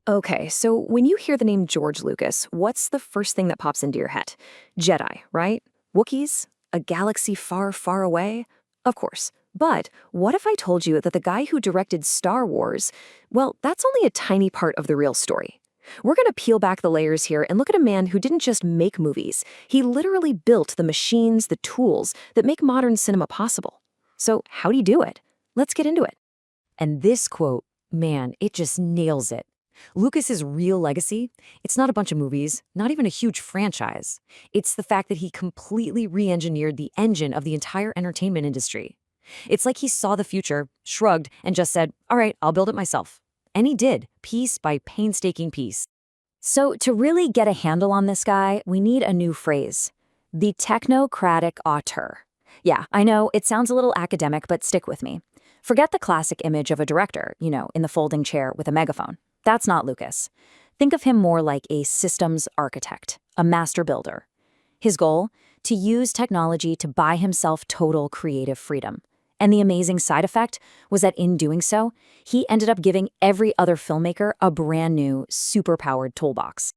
Okay, so when you hear the name George Lucas, what's the first thing that pops into your head? Jedi, right? Wookiees? A galaxy far, far away? Of course. But what if I told you that the guy who directed Star Wars, well, that's only a tiny part of the real story. We're going to peel back the layers here and look at a man who didn't just make movies. He literally built the machines, the tools that make modern cinema possible. So how do you do it? Let's get into it. And this quote, man, it just nails it. Lucas's real legacy, it's not a bunch of movies, not even a huge franchise. It's the fact that he completely re-engineered the engine of the entire entertainment industry. It's like he saw the future, shrugged, and just said, all right, I'll build it myself. And he did, piece by painstaking piece. So to really get a handle on this guy, we need a new phrase. The technocratic auteur. Yeah, I know, it sounds a little academic, but stick with me. Forget the classic image of a director, in the folding chair with a megaphone. That's not Lucas. Think of him more like a systems architect, a master builder. His goal? To use technology to buy himself total creative freedom. And the amazing side effect was that in doing so, he ended up giving every other filmmaker a brand new, super-powered toolbox.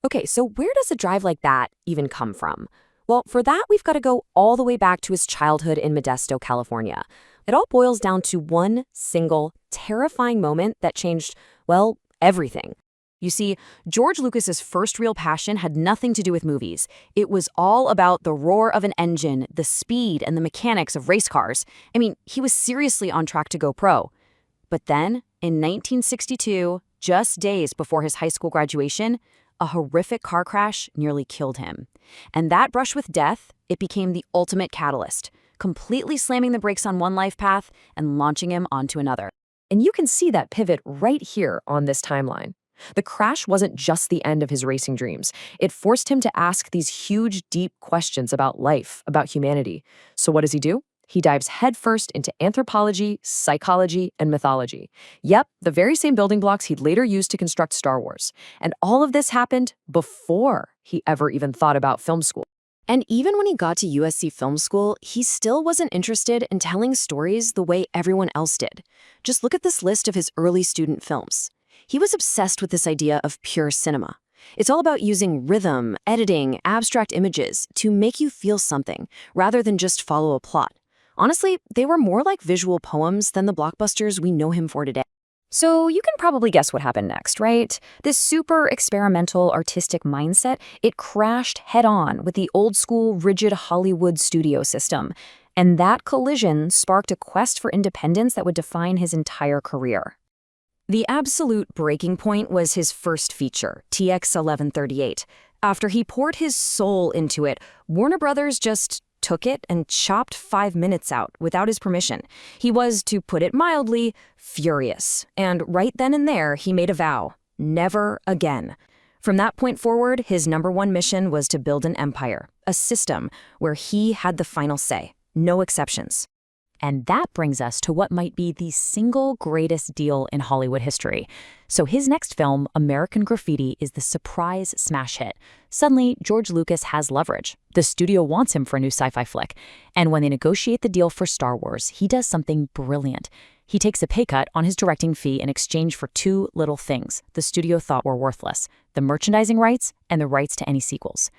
Okay, so where does a drive like that even come from? Well, for that, we've got to go all the way back to his childhood in Modesto, California. It all boils down to one single, terrifying moment that changed, well, everything. You see, George Lucas's first real passion had nothing to do with movies. It was all about the roar of an engine, the speed, and the mechanics of race cars. I mean, he was seriously on track to go pro. But then, in 1962, just days before his high school graduation, a horrific car crash nearly killed him. And that brush with death, it became the ultimate catalyst, completely slamming the brakes on one life path and launching him onto another. And you can see that pivot right here on this timeline. The crash wasn't just the end of his racing dreams. It forced him to ask these huge, deep questions about life, about humanity. So what does he do? He dives headfirst into anthropology, psychology, and mythology. Yep, the very same building blocks he'd later used to construct Star Wars. And all of this happened before he ever even thought about film school. And even when he got to USC Film School, he still wasn't interested in telling stories the way everyone else did. Just look at this list of his early student films. He was obsessed with this idea of pure cinema. It's all about using rhythm, editing, abstract images to make you feel something, rather than just follow a plot. Honestly, they were more like visual poems than the blockbusters we know him for today. So you can probably guess what happened next, right? This super experimental artistic mindset, it crashed head-on with the old-school rigid Hollywood studio system. And that collision sparked a quest for independence that would define his entire career. The absolute breaking point was his first feature, TX 1138. After he poured his soul into it, Warner Brothers just took it and chopped 5 minutes out without his permission. He was, to put it mildly, furious. And right then and there, he made a vow: never again. From that point forward, his #1 mission was to build an empire, a system where he had the final say, no exceptions. And that brings us to what might be the single greatest deal in Hollywood history. So his next film, American Graffiti, is the surprise smash hit. Suddenly, George Lucas has leverage. The studio wants him for a new sci-fi flick. And when they negotiate the deal for Star Wars, he does something brilliant. He takes a pay cut on his directing fee in exchange for 2 little things the studio thought were worthless: the merchandising rights and the rights to any sequels.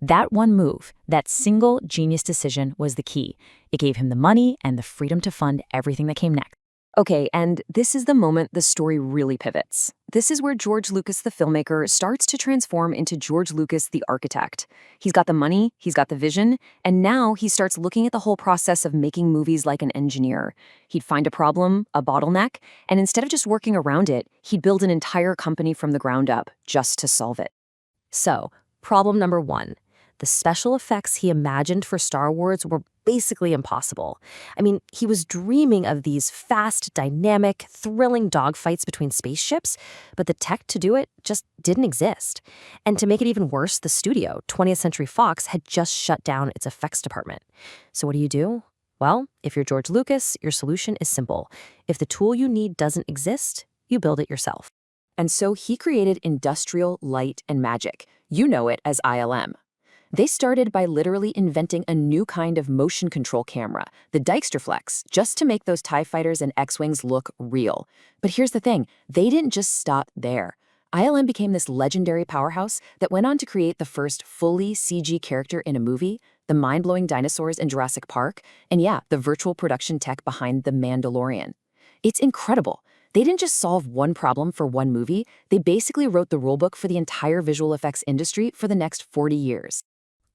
That one move, that single genius decision, was the key. It gave him the money and the freedom to fund everything that came next. Okay, and this is the moment the story really pivots. This is where George Lucas, the filmmaker, starts to transform into George Lucas, the architect. He's got the money, he's got the vision, and now he starts looking at the whole process of making movies like an engineer. He'd find a problem, a bottleneck, and instead of just working around it, he'd build an entire company from the ground up just to solve it. So, problem number 1. The special effects he imagined for Star Wars were basically impossible. I mean, he was dreaming of these fast, dynamic, thrilling dogfights between spaceships, but the tech to do it just didn't exist. And to make it even worse, the studio, 20th Century Fox, had just shut down its effects department. So what do? Well, if you're George Lucas, your solution is simple. If the tool you need doesn't exist, you build it yourself. And so he created Industrial Light and Magic. You know it as ILM. They started by literally inventing a new kind of motion control camera, the Dijksterflex, just to make those TIE fighters and X-Wings look real. But here's the thing, they didn't just stop there. ILM became this legendary powerhouse that went on to create the first fully CG character in a movie, the mind-blowing dinosaurs in Jurassic Park, and yeah, the virtual production tech behind The Mandalorian. It's incredible. They didn't just solve one problem for one movie, they basically wrote the rulebook for the entire visual effects industry for the next 40 years.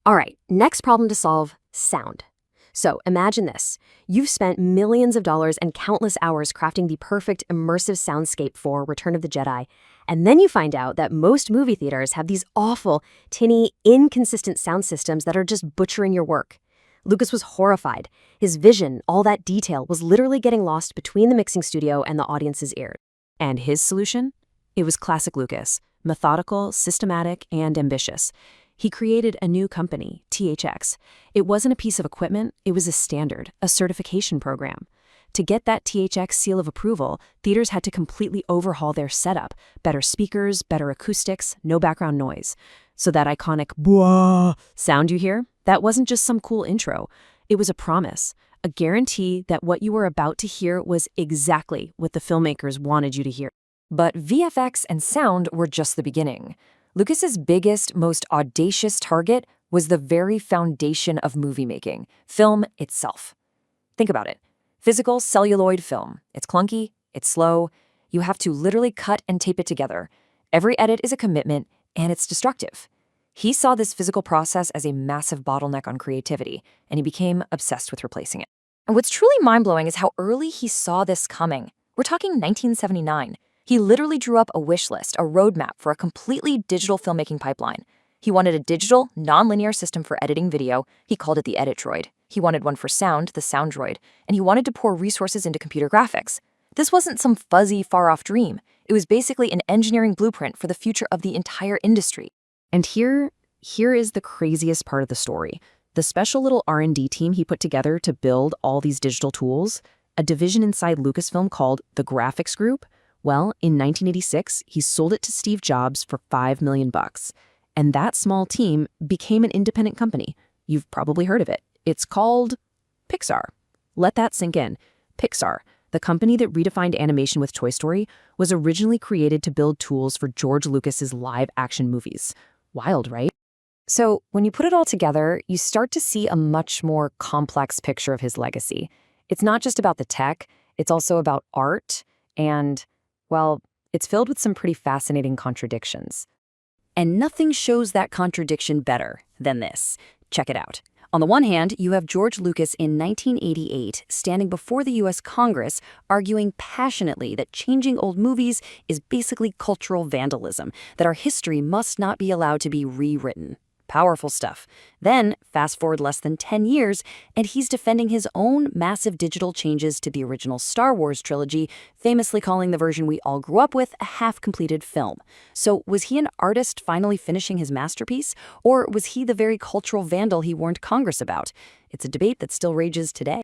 All right, next problem to solve, sound. So imagine this. You've spent millions of dollars and countless hours crafting the perfect immersive soundscape for Return of the Jedi, and then you find out that most movie theaters have these awful, tinny, inconsistent sound systems that are just butchering your work. Lucas was horrified. His vision, all that detail, was literally getting lost between the mixing studio and the audience's ears. And his solution? It was classic Lucas, methodical, systematic, and ambitious. He created a new company, THX. It wasn't a piece of equipment, it was a standard, a certification program. To get that THX seal of approval, theaters had to completely overhaul their setup. Better speakers, better acoustics, no background noise. So that iconic bwah sound you hear, that wasn't just some cool intro. It was a promise, a guarantee that what you were about to hear was exactly what the filmmakers wanted you to hear. But VFX and sound were just the beginning. Lucas's biggest, most audacious target was the very foundation of movie making, film itself. Think about it. Physical celluloid film. It's clunky, it's slow. You have to literally cut and tape it together. Every edit is a commitment, and it's destructive. He saw this physical process as a massive bottleneck on creativity, and he became obsessed with replacing it. And what's truly mind-blowing is how early he saw this coming. We're talking 1979. He literally drew up a wish list, a roadmap for a completely digital filmmaking pipeline. He wanted a digital, non-linear system for editing video. He called it the Edit Droid. He wanted one for sound, the Sound Droid. And he wanted to pour resources into computer graphics. This wasn't some fuzzy, far-off dream. It was basically an engineering blueprint for the future of the entire industry. And here is the craziest part of the story. The special little R&D team he put together to build all these digital tools, a division inside Lucasfilm called the Graphics Group. Well, in 1986, he sold it to Steve Jobs for $5 million. And that small team became an independent company. You've probably heard of it. It's called Pixar. Let that sink in. Pixar, the company that redefined animation with Toy Story, was originally created to build tools for George Lucas's live-action movies. Wild, right? So when you put it all together, you start to see a much more complex picture of his legacy. It's not just about the tech, it's also about art, and, well, it's filled with some pretty fascinating contradictions. And nothing shows that contradiction better than this. Check it out. On the one hand, you have George Lucas in 1988 standing before the U.S. Congress arguing passionately that changing old movies is basically cultural vandalism, that our history must not be allowed to be rewritten. Powerful stuff. Then, fast forward less than 10 years, and he's defending his own massive digital changes to the original Star Wars trilogy, famously calling the version we all grew up with a half-completed film. So was he an artist finally finishing his masterpiece, or was he the very cultural vandal he warned Congress about? It's a debate that still rages today.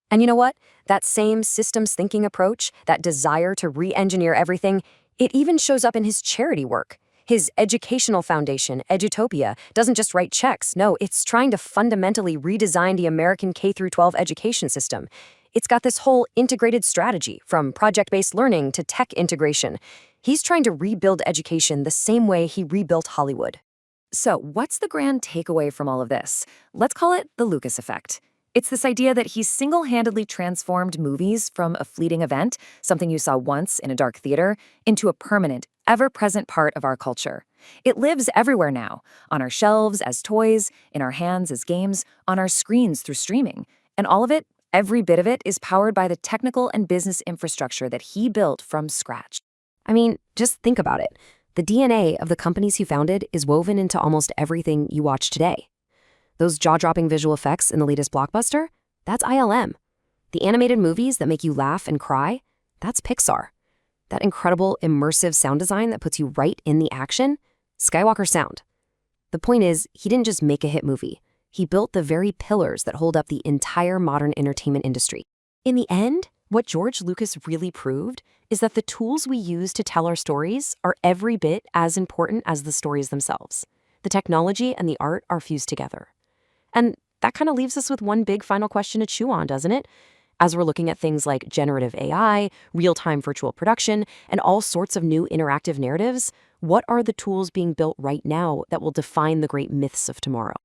And you know what? That same systems thinking approach, that desire to re-engineer everything, it even shows up in his charity work. His educational foundation, Edutopia, doesn't just write checks. No, it's trying to fundamentally redesign the American K-12 education system. It's got this whole integrated strategy, from project-based learning to tech integration. He's trying to rebuild education the same way he rebuilt Hollywood. So what's the grand takeaway from all of this? Let's call it the Lucas effect. It's this idea that he's single-handedly transformed movies from a fleeting event, something you saw once in a dark theater, into a permanent, ever-present part of our culture. It lives everywhere now, on our shelves as toys, in our hands as games, on our screens through streaming. And all of it, every bit of it, is powered by the technical and business infrastructure that he built from scratch. I mean, just think about it. The DNA of the companies he founded is woven into almost everything you watch today. Those jaw-dropping visual effects in the latest blockbuster, that's ILM. The animated movies that make you laugh and cry, that's Pixar. That incredible immersive sound design that puts you right in the action, Skywalker Sound. The point is, he didn't just make a hit movie. He built the very pillars that hold up the entire modern entertainment industry. In the end, what George Lucas really proved is that the tools we use to tell our stories are every bit as important as the stories themselves. The technology and the art are fused together. And that kind of leaves us with one big final question to chew on, doesn't it? As we're looking at things like generative AI, real-time virtual production, and all sorts of new interactive narratives, What are the tools being built right now that will define the great myths of tomorrow?